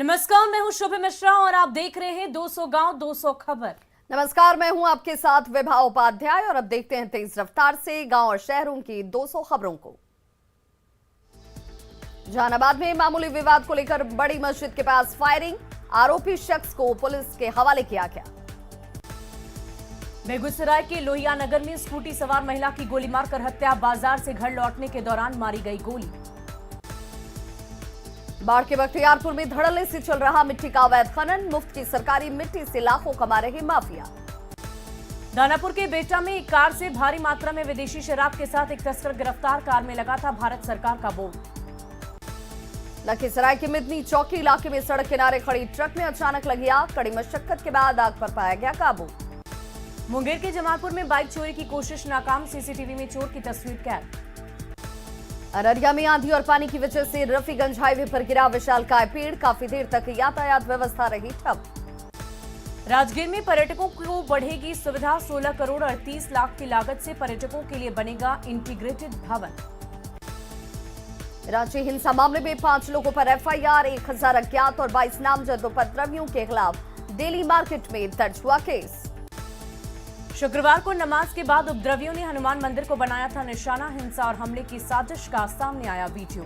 नमस्कार, मैं हूं शुभ मिश्रा और आप देख रहे हैं 200 गांव 200 खबर। नमस्कार, मैं हूं आपके साथ विभा उपाध्याय और अब देखते हैं तेज रफ्तार से गांव और शहरों की 200 खबरों को। जहानाबाद में मामूली विवाद को लेकर बड़ी मस्जिद के पास फायरिंग, आरोपी शख्स को पुलिस के हवाले किया गया। बेगूसराय के लोहिया नगर में स्कूटी सवार महिला की गोली मारकर हत्या, बाजार से घर लौटने के दौरान मारी गई गोली। बाढ़ के बख्तियारपुर में धड़ल्ले से चल रहा मिट्टी का अवैध खनन, मुफ्त की सरकारी मिट्टी से लाखों कमा रहे माफिया। दानापुर के बेटा में एक कार से भारी मात्रा में विदेशी शराब के साथ एक तस्कर गिरफ्तार, कार में लगा था भारत सरकार का बोर्ड। लखीसराय के मिदनी चौकी इलाके में सड़क किनारे खड़ी ट्रक में अचानक लगी आग, कड़ी मशक्कत के बाद आग पर पाया गया काबू। मुंगेर के जमालपुर में बाइक चोरी की कोशिश नाकाम, सीसीटीवी में चोर की तस्वीर कैद। अररिया में आंधी और पानी की वजह से रफीगंज हाईवे पर गिरा विशालकाय पेड़, काफी देर तक यातायात व्यवस्था रही ठप। राजगीर में पर्यटकों को बढ़ेगी सुविधा, 16 करोड़ 38 लाख की लागत से पर्यटकों के लिए बनेगा इंटीग्रेटेड भवन। रांची हिंसा मामले में 5 लोगों पर एफआईआर, 1000 अज्ञात और 22 नामजद उपद्रवियों के खिलाफ दिल्ली मार्केट में दर्ज हुआ केस। शुक्रवार को नमाज के बाद उपद्रवियों ने हनुमान मंदिर को बनाया था निशाना, हिंसा और हमले की साजिश का सामने आया वीडियो।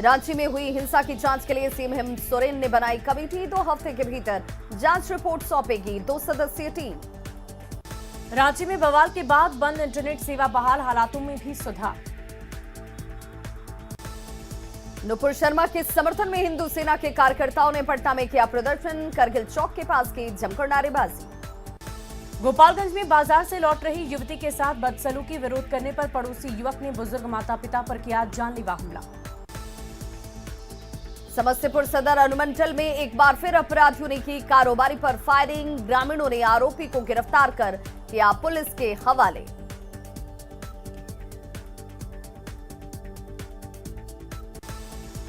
रांची में हुई हिंसा की जांच के लिए सीएम हेमंत सोरेन ने बनाई कमेटी, 2 हफ्ते के भीतर जांच रिपोर्ट सौंपेगी 2 सदस्यीय टीम। रांची में बवाल के बाद बंद इंटरनेट सेवा बहाल, हालातों में भी सुधार। नुपुर शर्मा के समर्थन में हिंदू सेना के कार्यकर्ताओं ने पटना में किया प्रदर्शन, करगिल चौक के पास की जमकर नारेबाजी। गोपालगंज में बाजार से लौट रही युवती के साथ बदसलूकी, विरोध करने पर पड़ोसी युवक ने बुजुर्ग माता पिता पर किया जानलेवा हमला। समस्तीपुर सदर अनुमंडल में एक बार फिर अपराधियों ने की कारोबारी पर फायरिंग, ग्रामीणों ने आरोपी को गिरफ्तार कर किया पुलिस के हवाले।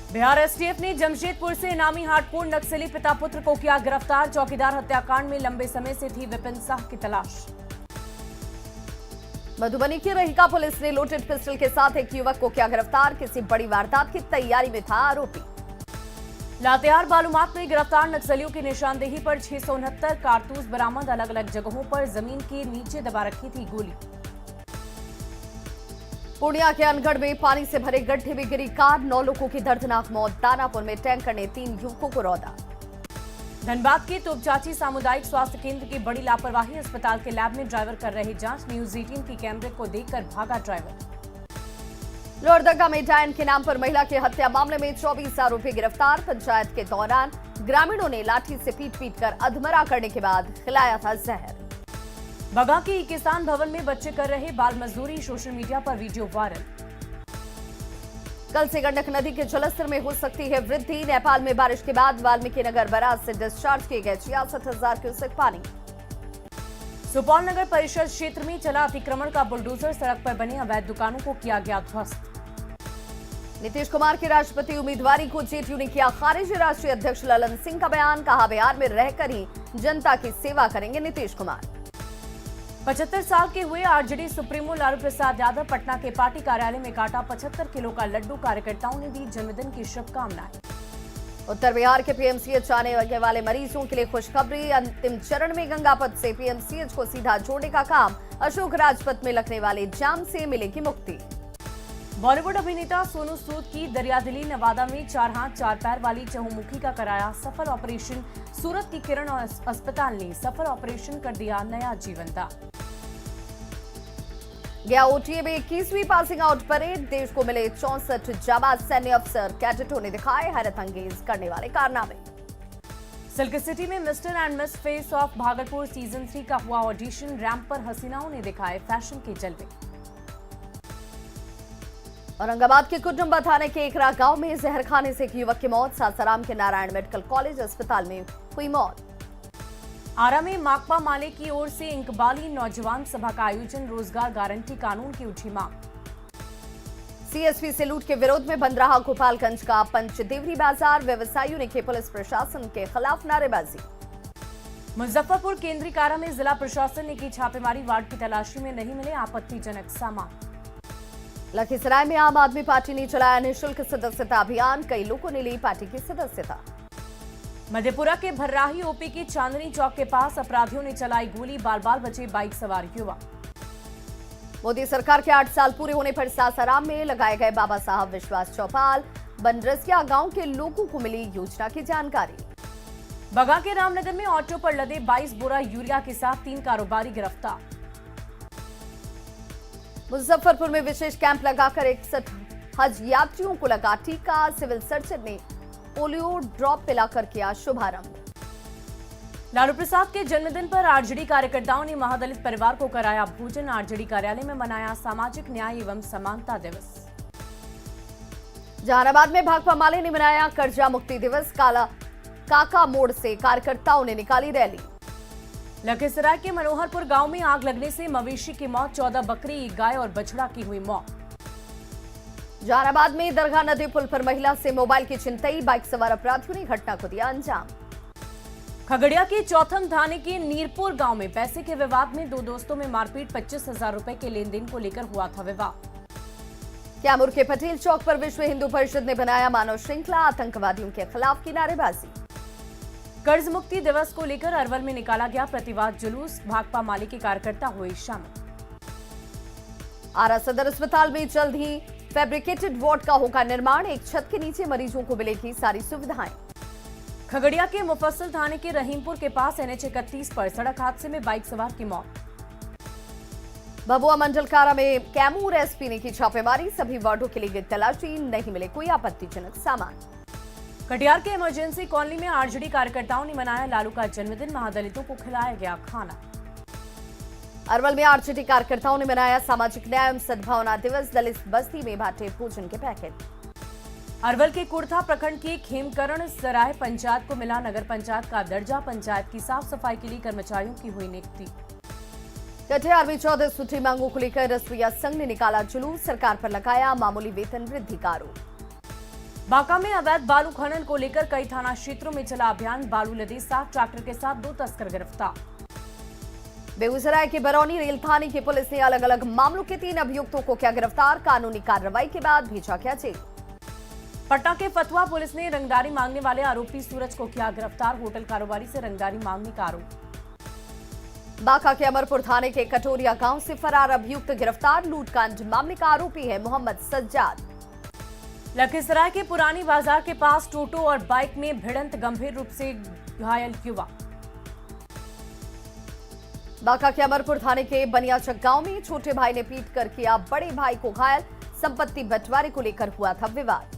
बिहार एसटीएफ ने जमशेदपुर से इनामी हार्डकोर नक्सली पिता पुत्र को किया गिरफ्तार, चौकीदार हत्याकांड में लंबे समय से थी विपिन साह की तलाश। मधुबनी की रहिका पुलिस ने लोडेड पिस्टल के साथ एक युवक को किया गिरफ्तार, किसी बड़ी वारदात की तैयारी में था आरोपी। लातेहार बालूमाथ में गिरफ्तार नक्सलियों की निशानदेही पर 669 कारतूस बरामद, अलग अलग जगहों पर जमीन के नीचे दबा रखी थी गोली। पूर्णिया के अनगढ़ में पानी से भरे गड्ढे में गिरी कार, 9 लोगों की दर्दनाक मौत, दानापुर में टैंकर ने 3 युवकों को रौंदा। धनबाद के तोपचाची सामुदायिक स्वास्थ्य केंद्र की बड़ी लापरवाही, अस्पताल के लैब में ड्राइवर कर रहे जांच, न्यूज 18 की कैमरे को देखकर भागा ड्राइवर। लोहरदगा में डायन के नाम पर महिला की हत्या मामले में 24 आरोपी गिरफ्तार, पंचायत के दौरान ग्रामीणों ने लाठी से पीट कर अधमरा करने के बाद खिलाया था जहर। बगा के किसान भवन में बच्चे कर रहे बाल मजदूरी, सोशल मीडिया पर वीडियो वायरल। कल से गंडक नदी के जलस्तर में हो सकती है वृद्धि, नेपाल में बारिश के बाद वाल्मीकि नगर बराज से डिस्चार्ज किए गए 66,000 क्यूसेक पानी। सुपौल नगर परिषद क्षेत्र में चला अतिक्रमण का बुलडोजर, सड़क पर बने अवैध दुकानों को किया गया ध्वस्त। नीतीश कुमार की राष्ट्रपति उम्मीदवारी को जेडीयू ने किया खारिज, राष्ट्रीय अध्यक्ष ललन सिंह का बयान, कहा बिहार में रहकर ही जनता की सेवा करेंगे नीतीश कुमार। 75 साल के हुए आरजेडी सुप्रीमो लालू प्रसाद यादव पटना के पार्टी कार्यालय में काटा 75 किलो का लड्डू, कार्यकर्ताओं ने दी जन्मदिन की शुभकामनाएं। उत्तर बिहार के पीएमसीएच आने वाले मरीजों के लिए खुशखबरी, अंतिम चरण में गंगापथ से पीएमसीएच को सीधा जोड़ने का काम, अशोक राजपथ में लगने वाले जाम से मिलेगी मुक्ति। बॉलीवुड अभिनेता सोनू सूद की दरियादिली, नवादा में 4 हाथ 4 पैर वाली चहुमुखी का कराया सफल ऑपरेशन, सूरत की किरण अस्पताल ने सफल ऑपरेशन कर दिया नया जीवन दान। गया ओटीए में 21वीं पासिंग आउट परेड, देश को मिले 64 जाबाज सैन्य अफसर, कैडेटों ने दिखाए हैरत अंगेज करने वाले कारनामे। सिल्क सिटी में mister and miss face of Bhagalpur season 3 का हुआ ऑडिशन, रैंप पर हसीनाओं ने दिखाए फैशन के जलवे। औरंगाबाद के कुटुंबा थाने के एकरा गांव में जहर खाने से एक युवक की मौत, सासाराम के नारायण मेडिकल कॉलेज अस्पताल में हुई मौत। आरा में माकपा माले की ओर से इंकबाली नौजवान सभा का आयोजन, रोजगार गारंटी कानून की उठी मांग। सीएसपी से लूट के विरोध में बंद रहा गोपालगंज का पंचदेवरी बाजार, व्यवसायियों ने की पुलिस प्रशासन के खिलाफ नारेबाजी। मुजफ्फरपुर केंद्रीय कारा में जिला प्रशासन ने की छापेमारी, वार्ड की तलाशी में नहीं मिले आपत्तिजनक सामान। लखीसराय में आम आदमी पार्टी ने चलाया निःशुल्क सदस्यता अभियान, कई लोगों ने ली पार्टी की सदस्यता। मधेपुरा के भर्राही ओपी की चांदनी चौक के पास अपराधियों ने चलाई गोली, बाल बाल बचे बाइक सवार युवक। मोदी सरकार के 8 साल पूरे होने पर सासाराम में लगाए गए बाबा साहब विश्वास चौपाल, बनरसिया गांव के लोगों को मिली योजना की जानकारी। बगा के रामनगर में ऑटो पर लदे 22 बोरा यूरिया के साथ 3 कारोबारी गिरफ्तार। मुजफ्फरपुर में विशेष कैंप लगाकर 61 हज यात्रियों को लगा टीका, सिविल सर्जन ने पोलियो ड्रॉप पिलाकर किया शुभारंभ। लालू प्रसाद के जन्मदिन पर आरजेडी कार्यकर्ताओं ने महादलित परिवार को कराया भोजन, आरजेडी कार्यालय में मनाया सामाजिक न्याय एवं समानता दिवस। जहानाबाद में भाकपा माले ने मनाया कर्जा मुक्ति दिवस, काका मोड़ से कार्यकर्ताओं ने निकाली रैली। लखीसराय के मनोहरपुर गांव में आग लगने से मवेशी की मौत, 14 बकरी, 1 गाय और बछड़ा की हुई मौत। जहानाबाद में दरगाह नदी पुल पर महिला से मोबाइल की छिनतई, बाइक सवार अपराधियों ने घटना को दिया अंजाम। खगड़िया के चौथम थाने के नीरपुर गांव में पैसे के विवाद में 2 दोस्तों में मारपीट, 25,000 रुपए के लेन देन को लेकर हुआ था विवाद। कैमूर के पटेल चौक पर विश्व हिंदू परिषद ने बनाया मानव श्रृंखला, आतंकवादियों के खिलाफ की नारेबाजी। कर्ज मुक्ति दिवस को लेकर अरवल में निकाला गया प्रतिवाद जुलूस, भाकपा माले के कार्यकर्ता हुए शामिल। आरा सदर अस्पताल में जल्द ही फैब्रिकेटेड वार्ड का होगा निर्माण, एक छत के नीचे मरीजों को मिलेगी सारी सुविधाएं। खगड़िया के मुफस्सिल थाने के रहीमपुर के पास NH 31 पर सड़क हादसे में बाइक सवार की मौत। भभुआ मंडल कारा में कैमूर एसपी ने की छापेमारी, सभी वार्डों के लिए गई तलाशी, नहीं मिले कोई आपत्तिजनक सामान। कटिहार के इमरजेंसी कॉलोनी में आरजेडी कार्यकर्ताओं ने मनाया लालू का जन्मदिन, महादलितों को खिलाया गया खाना। अरवल में आरजेडी कार्यकर्ताओं ने मनाया सामाजिक न्याय एवं सद्भावना दिवस, दलित बस्ती में बांटे भोजन के पैकेट। अरवल के कुर्था प्रखंड की खेमकरण सराय पंचायत को मिला नगर पंचायत का दर्जा, पंचायत की साफ सफाई के लिए कर्मचारियों की हुई नियुक्ति। कटिहार में 14 सूत्री मांगों को लेकर रसोईया संघ ने निकाला जुलूस, सरकार पर लगाया मामूली वेतन वृद्धि का आरोप। बांका में अवैध बालू खनन को लेकर कई थाना क्षेत्रों में चला अभियान, बालू लदे 7 ट्रैक्टर के साथ 2 तस्कर गिरफ्तार। बेगूसराय के बरौनी रेल थाने की पुलिस ने अलग अलग मामलों के 3 अभियुक्तों को किया गिरफ्तार, कानूनी कार्रवाई के बाद भेजा गया जेल। पटना के फतुहा पुलिस ने रंगदारी मांगने वाले आरोपी सूरज को किया गिरफ्तार, होटल कारोबारी से रंगदारी मांगने का आरोप। बांका के अमरपुर थाने के कटोरिया गांव से फरार अभियुक्त गिरफ्तार, लूटकांड मामले का आरोपी है मोहम्मद सज्जाद। लखीसराय के पुरानी बाजार के पास टोटो और बाइक में भिड़ंत, गंभीर रूप से घायल युवक। बांका के अमरपुर थाने के बनियाचक गांव में छोटे भाई ने पीट कर किया बड़े भाई को घायल, संपत्ति बंटवारे को लेकर हुआ था विवाद।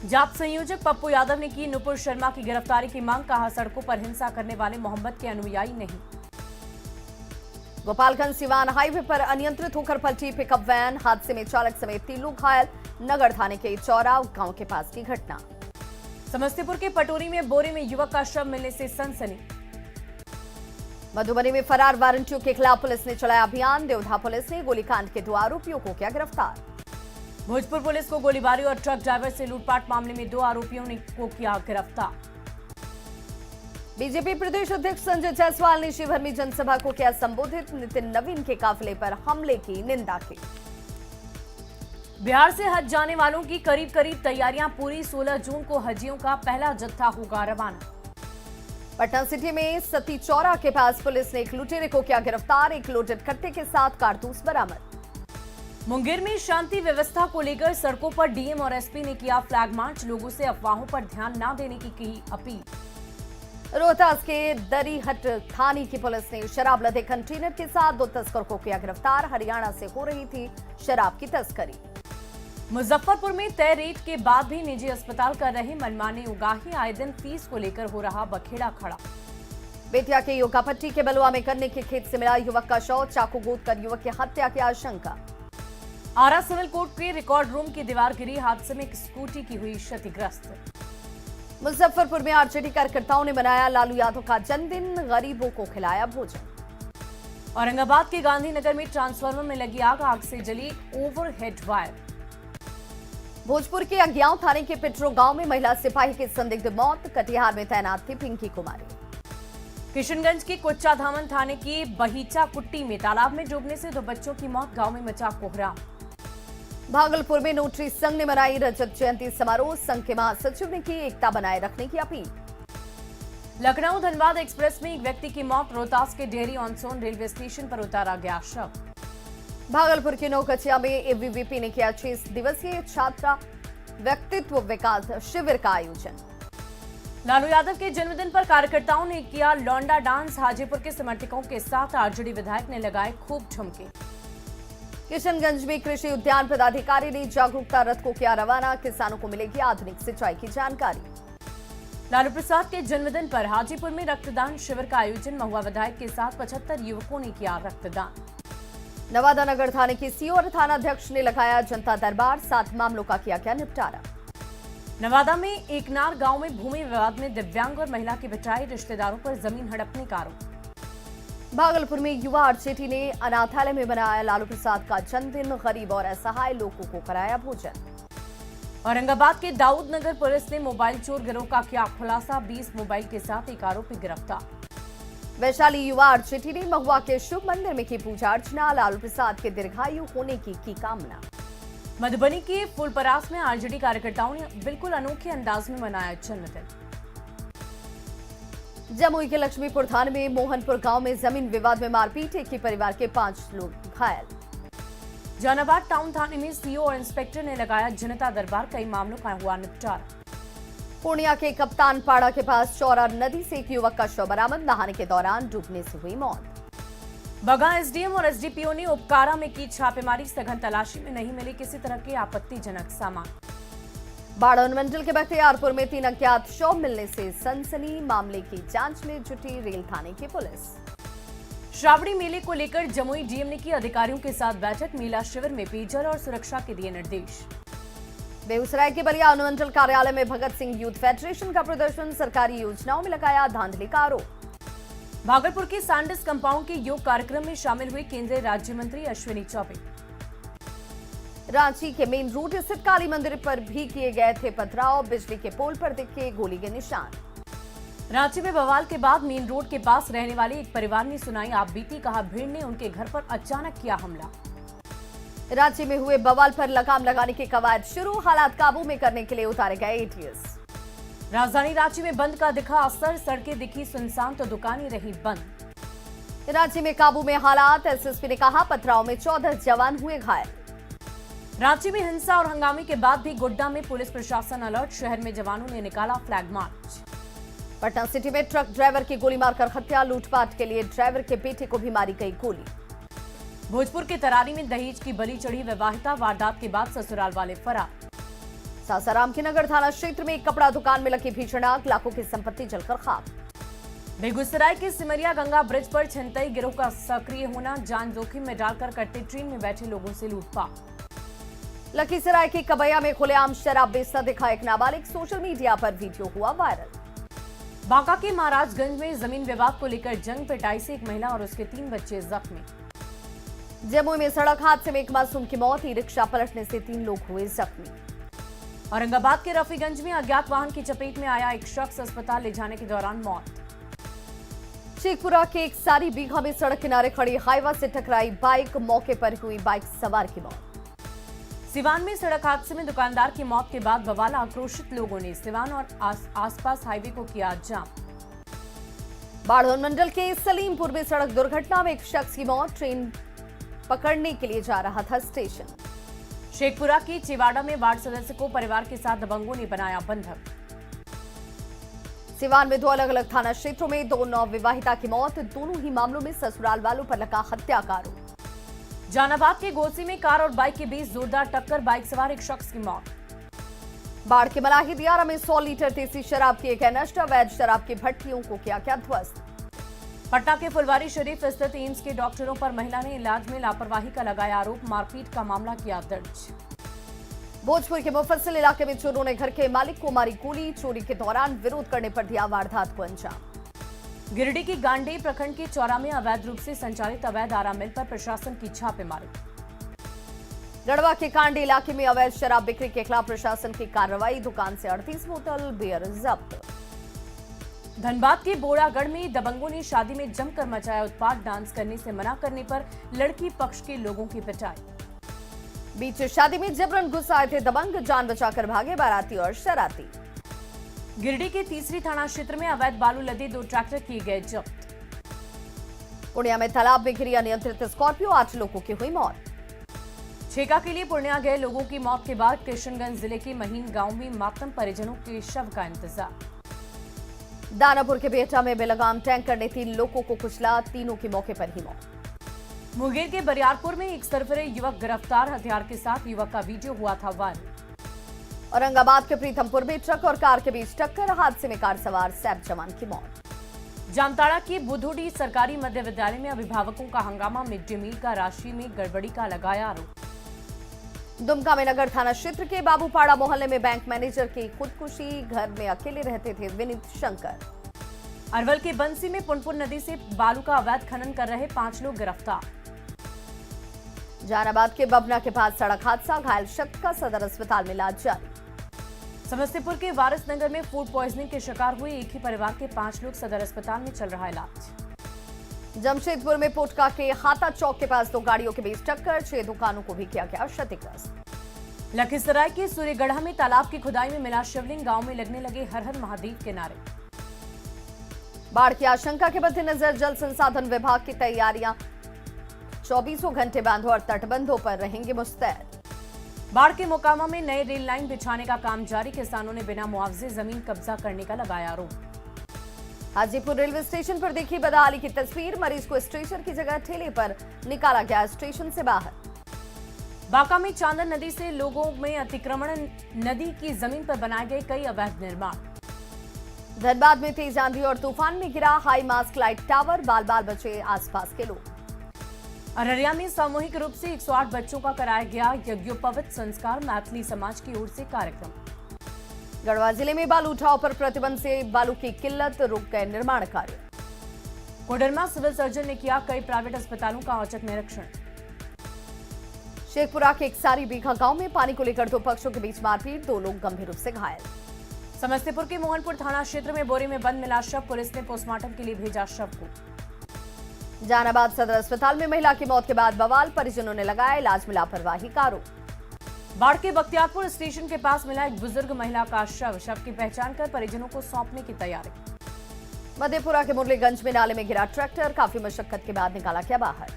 जाप संयोजक पप्पू यादव ने की नुपुर शर्मा की गिरफ्तारी की मांग, कहा सड़कों पर हिंसा करने वाले मोहम्मद के अनुयायी नहीं। गोपालगंज सिवान हाईवे पर अनियंत्रित होकर पलटी पिकअप वैन, हादसे में चालक समेत 3 लोग घायल, नगर थाने के चौरा गांव के पास की घटना। समस्तीपुर के पटोरी में बोरे में युवक का शव मिलने से सनसनी। मधुबनी में फरार वारंटियों के खिलाफ पुलिस ने चलाया अभियान, देवधा पुलिस ने गोलीकांड के 2 आरोपियों को किया गिरफ्तार। भोजपुर पुलिस को गोलीबारी और ट्रक ड्राइवर से लूटपाट मामले में 2 आरोपियों को किया गिरफ्तार। बीजेपी प्रदेश अध्यक्ष संजय जायसवाल ने शिवहर में जनसभा को किया संबोधित, नितिन नवीन के काफिले पर हमले की निंदा की। बिहार से हज जाने वालों की करीब तैयारियां पूरी, 16 जून को हजियों का पहला जत्था होगा रवाना। पटना सिटी में सती चौरा के पास पुलिस ने एक लुटेरे को किया गिरफ्तार, एक लोडेड कट्टे के साथ कारतूस बरामद। मुंगेर में शांति व्यवस्था को लेकर सड़कों पर डीएम और एसपी ने किया फ्लैग मार्च, लोगों से अफवाहों पर ध्यान न देने की अपील। रोहतास के दरीहट थाने की पुलिस ने शराब लदे कंटेनर के साथ 2 तस्कर को किया गिरफ्तार, हरियाणा से हो रही थी शराब की तस्करी। मुजफ्फरपुर में तय रेट के बाद भी निजी अस्पताल कर रहे मनमानी उगाही, आए दिन फीस को लेकर हो रहा बखेड़ा खड़ा। बेतिया के योगापट्टी के बलुआ में गन्ने के खेत से मिला युवक का शव, चाकू गोद कर युवक की हत्या की आशंका। आरा सिविल कोर्ट के रिकॉर्ड रूम की दीवार गिरी, हादसे में एक स्कूटी की हुई क्षतिग्रस्त। मुजफ्फरपुर में आरजेडी कार्यकर्ताओं ने मनाया लालू यादव का जन्मदिन, गरीबों को खिलाया भोजन। औरंगाबाद के गांधीनगर में ट्रांसफार्मर में लगी आग से जली ओवरहेड वायर। भोजपुर के अज्ञाव थाने के पिटरो गांव में महिला सिपाही की संदिग्ध मौत, कटिहार में तैनात थी पिंकी कुमारी। किशनगंज के कुच्चा धामन थाने की बहीचा कुट्टी में तालाब में डूबने से 2 बच्चों की मौत, गांव में मचा कोहराम। भागलपुर में नोटरी संघ ने मनाई रजत जयंती समारोह। संघ के महासचिव ने की एकता बनाए रखने की अपील। लखनऊ धनबाद एक्सप्रेस में एक व्यक्ति की मौत। रोहतास के डेहरी ऑनसोन रेलवे स्टेशन पर उतारा गया शव। भागलपुर के नौकचिया में एबीवीपी ने किया 6 दिवसीय छात्रा व्यक्तित्व विकास शिविर का आयोजन। लालू यादव के जन्मदिन पर कार्यकर्ताओं ने किया लौंडा डांस। हाजीपुर के समर्थकों के साथ आरजेडी विधायक ने लगाए खूब ठुमके। किशनगंज में कृषि उद्यान पदाधिकारी ने जागरूकता रथ को किया रवाना। किसानों को मिलेगी आधुनिक सिंचाई की जानकारी। लालू प्रसाद के जन्मदिन पर हाजीपुर में रक्तदान शिविर का आयोजन। महुआ विधायक के साथ 75 युवकों ने किया रक्तदान। नवादा नगर थाने के सीओ और थानाध्यक्ष ने लगाया जनता दरबार। 7 मामलों का किया गया निपटारा। नवादा में एकनार गांव में भूमि विवाद में दिव्यांग और महिला की पिटाई। रिश्तेदारों पर जमीन हड़पने का आरोप। भागलपुर में युवा आरजेडी ने अनाथालय में मनाया लालू प्रसाद का जन्मदिन। गरीब और असहाय लोगों को कराया भोजन। औरंगाबाद के दाऊद नगर पुलिस ने मोबाइल चोर गिरोह का किया खुलासा। 20 मोबाइल के साथ एक आरोपी गिरफ्तार। वैशाली युवा आरजेडी ने महुआ के शिव मंदिर में की पूजा अर्चना। लालू प्रसाद के दीर्घायु होने की कामना। मधुबनी के फूलपरास में आरजेडी कार्यकर्ताओं ने बिल्कुल अनोखे अंदाज में मनाया जन्मदिन। जमुई के लक्ष्मीपुर थाने में मोहनपुर गांव में जमीन विवाद में मारपीट। एक ही परिवार के 5 लोग घायल। जहानाबाद टाउन थाने में सीओ और इंस्पेक्टर ने लगाया जनता दरबार। कई मामलों का हुआ निपटारा। पूर्णिया के कप्तान पाड़ा के पास चौरा नदी से एक युवक का शव बरामद। नहाने के दौरान डूबने से हुई मौत। बगा एसडीएम और एसडीपीओ ने उपकारा में की छापेमारी। सघन तलाशी में नहीं मिले किसी तरह के आपत्तिजनक सामान। बाढ़ अनुमंडल के बख्तियारपुर में 3 अज्ञात शव मिलने से सनसनी। मामले की जांच में जुटी रेल थाने की पुलिस। श्रावणी मेले को लेकर जमुई डीएम ने की अधिकारियों के साथ बैठक। मेला शिविर में पेयजल और सुरक्षा के दिए निर्देश। बेगूसराय के बलिया अनुमंडल कार्यालय में भगत सिंह यूथ फेडरेशन का प्रदर्शन। सरकारी योजनाओं में लगाया धांधली का आरोप। भागलपुर के सांडिस कंपाउंड के योग कार्यक्रम में शामिल हुए केंद्रीय राज्य मंत्री अश्विनी चौबे। रांची के मेन रोड स्थित काली मंदिर पर भी किए गए थे पथराव। बिजली के पोल पर दिखे गोली के निशान। रांची में बवाल के बाद मेन रोड के पास रहने वाले एक परिवार ने सुनाई आपबीती। कहा भीड़ ने उनके घर पर अचानक किया हमला। रांची में हुए बवाल पर लगाम लगाने की कवायद शुरू। हालात काबू में करने के लिए उतारे गए एटीएस। राजधानी रांची में बंद का दिखा असर। सड़कें दिखी सुनसान तो दुकानें रही बंद। रांची में काबू में हालात। एसएसपी ने कहा पथराव में 14 जवान हुए घायल। रांची में हिंसा और हंगामे के बाद भी गोड्डा में पुलिस प्रशासन अलर्ट। शहर में जवानों ने निकाला फ्लैग मार्च। पटना सिटी में ट्रक ड्राइवर की गोली मारकर हत्या। लूटपाट के लिए ड्राइवर के बेटे को भी मारी गई गोली। भोजपुर के तरारी में दहेज की बलि चढ़ी विवाहिता। वारदात के बाद ससुराल वाले फरार। सासाराम के नगर थाना क्षेत्र में एक कपड़ा दुकान में लगी भीषण आग। लाखों की संपत्ति जलकर खाक। बेगूसराय के सिमरिया गंगा ब्रिज पर छिनतई गिरोह का सक्रिय होना। जान जोखिम में डालकर करते ट्रेन में बैठे लोगों से लूटपाट। लखीसराय के कबैया में खुलेआम शराब बेचता दिखा एक नाबालिग। सोशल मीडिया पर वीडियो हुआ वायरल। बांका के महाराजगंज में जमीन विवाद को लेकर जंग पिटाई से एक महिला और उसके 3 बच्चे जख्मी। जमुई में सड़क हादसे में एक मासूम की मौत। ई रिक्शा पलटने से 3 लोग हुए जख्मी। औरंगाबाद के रफीगंज में अज्ञात वाहन की चपेट में आया एक शख्स। अस्पताल ले जाने के दौरान मौत। शेखपुरा के एक सारी बीघा में सड़क किनारे खड़ी हाईवा से टकराई बाइक। मौके पर हुई बाइक सवार की मौत। सिवान में सड़क हादसे में दुकानदार की मौत के बाद बवाल। आक्रोशित लोगों ने सिवान और आसपास हाईवे को किया जाम। बाढ़ अनुमंडल के सलीमपुर में सड़क दुर्घटना में एक शख्स की मौत। ट्रेन पकड़ने के लिए जा रहा था स्टेशन। शेखपुरा की चिवाड़ा में वार्ड सदस्य को परिवार के साथ दबंगों ने बनाया बंधक। सिवान में 2 अलग अलग थाना क्षेत्रों में 2 नवविवाहिता की मौत। दोनों ही मामलों में ससुराल वालों पर लगा हत्या का आरोप। जहानाबाद के गोसी में कार और बाइक के बीच जोरदार टक्कर। बाइक सवार एक शख्स की मौत। बाढ़ के मलाही दियारा में 100 लीटर देसी शराब किए गए नष्ट। अवैध शराब की भट्टियों को किया गया ध्वस्त। पटना के फुलवारी शरीफ स्थित एम्स के डॉक्टरों पर महिला ने इलाज में लापरवाही का लगाया आरोप। मारपीट का मामला किया दर्ज। भोजपुर के मुफस्सिल इलाके में चोरों ने घर के मालिक को मारी गोली। चोरी के दौरान विरोध करने पर दिया वारदात को अंजाम। गिरिडीह की गांडेय प्रखंड के चौरा में अवैध रूप से संचालित अवैध आरा मिल पर प्रशासन की छापेमारी। गढ़वा के कांडी इलाके में अवैध शराब बिक्री के खिलाफ प्रशासन की कार्रवाई। दुकान से 38 बोतल बियर जब्त। धनबाद के बोड़ागढ़ में दबंगों ने शादी में जमकर मचाया उत्पात। डांस करने से मना करने पर लड़की पक्ष के लोगों की पिटाई। बीच शादी में जबरन घुस आए थे दबंग, जान बचाकर भागे बाराती और शरारती। गिरिडीह के तीसरी थाना क्षेत्र में अवैध बालू लदे 2 ट्रैक्टर किए गए जब्त। पूर्णिया में तालाब में गिरी अनियंत्रित स्कॉर्पियो, 8 लोगों की हुई मौत। छेका के लिए पूर्णिया गए लोगों की मौत के बाद किशनगंज जिले के महीन गांव में मातम परिजनों के शव का इंतजार। दानापुर के बेहटा में बेलगाम टैंकर ने 3 लोगों को कुचला, तीनों की मौके पर ही मौत। मुंगेर के बरियारपुर में एक सरफरे युवक गिरफ्तार, हथियार के साथ युवक का वीडियो हुआ था वायरल। औरंगाबाद के प्रीतमपुर में ट्रक और कार के बीच टक्कर, हादसे में कार सवार सैप जवान की मौत। जामताड़ा के बुधोडी सरकारी मध्य विद्यालय में अभिभावकों का हंगामा, मिड डे मील का राशि में गड़बड़ी का लगाया आरोप। दुमका में नगर थाना क्षेत्र के बाबूपाड़ा मोहल्ले में बैंक मैनेजर की खुदकुशी, घर में अकेले रहते थे विनीत शंकर। अरवल के बंसी में पुनपुन नदी से बालू का अवैध खनन कर रहे 5 लोग गिरफ्तार। जहानाबाद के बबना के पास सड़क हादसा, घायल शख्स का सदर अस्पताल में इलाज जारी। समस्तीपुर के वारिस नगर में फूड पॉइजनिंग के शिकार हुए एक ही परिवार के 5 लोग, सदर अस्पताल में चल रहा इलाज। जमशेदपुर में पोटका के हाथा चौक के पास 2 गाड़ियों के बीच टक्कर, 6 दुकानों को भी किया गया क्षतिग्रस्त। लखीसराय के सूर्यगढ़ा में तालाब की खुदाई में मिला शिवलिंग, गांव में लगने लगे हर हर महादेव के नारे। बाढ़ की आशंका के मद्देनजर जल संसाधन विभाग की तैयारियां, 24 घंटे बांधों और तटबंधों पर रहेंगे मुस्तैद। बाढ़ के मोकामा में नए रेल लाइन बिछाने का काम जारी, किसानों ने बिना मुआवजे जमीन कब्जा करने का लगाया आरोप। हाजीपुर रेलवे स्टेशन पर देखी बदहाली की तस्वीर, मरीज को स्टेशन की जगह ठेले पर निकाला गया स्टेशन से बाहर। बांका में चांदन नदी से लोगों में अतिक्रमण, नदी की जमीन पर बनाए गए कई अवैध निर्माण। धनबाद में तेज आंधी और तूफान में गिरा हाई मास्ट लाइट टावर, बाल बाल बचे आसपास के लोग। अररिया में सामूहिक रूप से 108 बच्चों का कराया गया यज्ञोपवीत संस्कार, मैथिली समाज की ओर से कार्यक्रम। गढ़वा जिले में बालू उठाव पर प्रतिबंध से बालू की किल्लत, रुक गए निर्माण कार्य। कोडरमा सिविल सर्जन ने किया कई प्राइवेट अस्पतालों का औचक निरीक्षण। शेखपुरा के एकसारी बीघा गांव में पानी को लेकर 2 पक्षों के बीच मारपीट, 2 लोग गंभीर रूप से घायल। समस्तीपुर के मोहनपुर थाना क्षेत्र में बोरे में बंद मिला शव, पुलिस ने पोस्टमार्टम के लिए भेजा शव को। जहानाबाद सदर अस्पताल में महिला की मौत के बाद बवाल, परिजनों ने लगाया इलाज में लापरवाही का आरोप। बाढ़ के बख्तियारपुर स्टेशन के पास मिला एक बुजुर्ग महिला का शव की पहचान कर परिजनों को सौंपने की तैयारी। मधेपुरा के मुरलीगंज में नाले में गिरा ट्रैक्टर, काफी मशक्कत के बाद निकाला गया बाहर।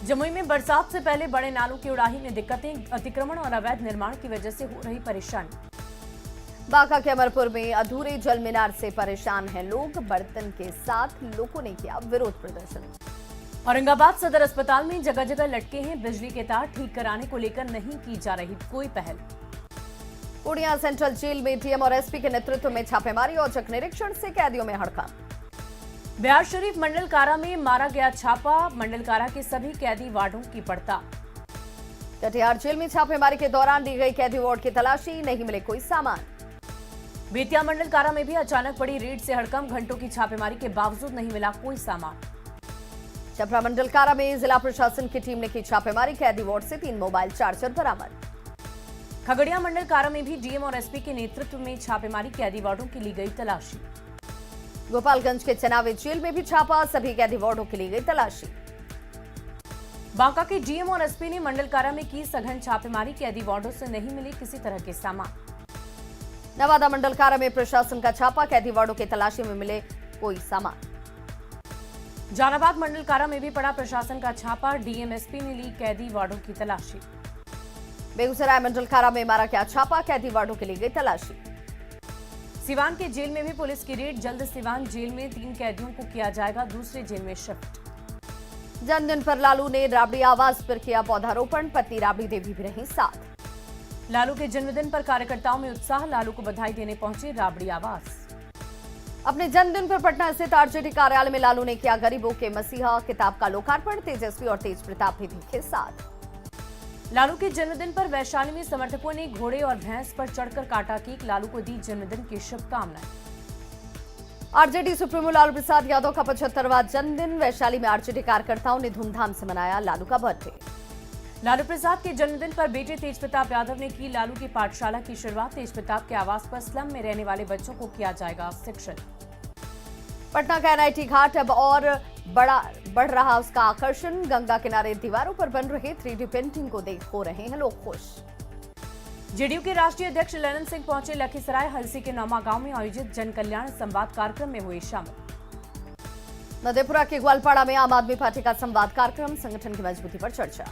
जमुई में बरसात से पहले बड़े नालों की उड़ाही में दिक्कतें, अतिक्रमण और अवैध निर्माण की वजह से हो रही परेशानी। बांका के अमरपुर में अधूरे जल मीनार से परेशान हैं लोग, बर्तन के साथ लोगों ने किया विरोध प्रदर्शन। औरंगाबाद सदर अस्पताल में जगह जगह लटके हैं बिजली के तार, ठीक कराने को लेकर नहीं की जा रही कोई पहल। पूर्णिया सेंट्रल जेल में डीएम और एसपी के नेतृत्व में छापेमारी, औचक निरीक्षण से कैदियों में हड़कंप। बिहार शरीफ मंडल कारा में मारा गया छापा, मंडल कारा के सभी कैदी वार्डों की पड़ताल। कटिहार जेल में छापेमारी के दौरान दी गई कैदी वार्ड की तलाशी, नहीं मिले कोई सामान। बेतिया मंडल कारा में भी अचानक पड़ी रेड से हड़कंप, घंटों की छापेमारी के बावजूद नहीं मिला कोई सामान। छपरा मंडल कारा में जिला प्रशासन की टीम ने की छापेमारी, कैदी वार्ड से 3 मोबाइल चार्जर बरामद। खगड़िया मंडल कारा में भी डीएम और एसपी के नेतृत्व में छापेमारी, कैदी वार्डों की ली गई तलाशी। गोपालगंज के चनावे जेल में भी छापा, सभी कैदी वार्डों की ली गई तलाशी। बांका के डीएम और एसपी ने मंडल कारा में की सघन छापेमारी, कैदी वार्डों से नहीं मिले किसी तरह के सामान। नवादा मंडल कारा में प्रशासन का छापा, कैदी वार्डों की तलाशी में मिले कोई सामान। जहानाबाद मंडल कारा में भी पड़ा प्रशासन का छापा, डीएम एसपी ने ली कैदी वार्डों की तलाशी। बेगूसराय मंडल कारा में मारा गया छापा, कैदी वार्डों की ली गई तलाशी। सिवान के जेल में भी पुलिस की रेड, जल्द सिवान जेल में 3 कैदियों को किया जाएगा दूसरे जेल में शिफ्ट। जन्मदिन पर लालू ने राबड़ी आवास पर किया पौधारोपण, पत्नी राबड़ी देवी भी रही साथ। लालू के जन्मदिन पर कार्यकर्ताओं में उत्साह, लालू को बधाई देने पहुंचे राबड़ी आवास। अपने जन्मदिन पर पटना स्थित आरजेडी कार्यालय में लालू ने किया गरीबों के मसीहा किताब का लोकार्पण, तेजस्वी और तेज प्रताप भी दिखे साथ। लालू के जन्मदिन पर वैशाली में समर्थकों ने घोड़े और भैंस पर चढ़कर काटा केक, लालू को दी जन्मदिन की शुभकामनाएं। आरजेडी सुप्रीमो लालू प्रसाद यादव का 75वां जन्मदिन, वैशाली में आरजेडी कार्यकर्ताओं ने धूमधाम से मनाया लालू का बर्थडे। लालू प्रसाद के जन्मदिन पर बेटे तेज प्रताप यादव ने की लालू की पाठशाला की शुरुआत, तेज प्रताप के आवास पर स्लम में रहने वाले बच्चों को किया जाएगा शिक्षित। पटना का एनआईटी घाट अब और बढ़ रहा उसका आकर्षण। गंगा किनारे दीवारों पर बन रहे 3D पेंटिंग को देख हो रहे हैं लोग खुश। जेडीयू के राष्ट्रीय अध्यक्ष ललन सिंह पहुंचे लखीसराय। हलसी के नौमा गांव में आयोजित जन कल्याण संवाद कार्यक्रम में हुए शामिल। मधेपुरा के ग्वालपाड़ा में आम आदमी पार्टी का संवाद कार्यक्रम, संगठन की मजबूती पर चर्चा।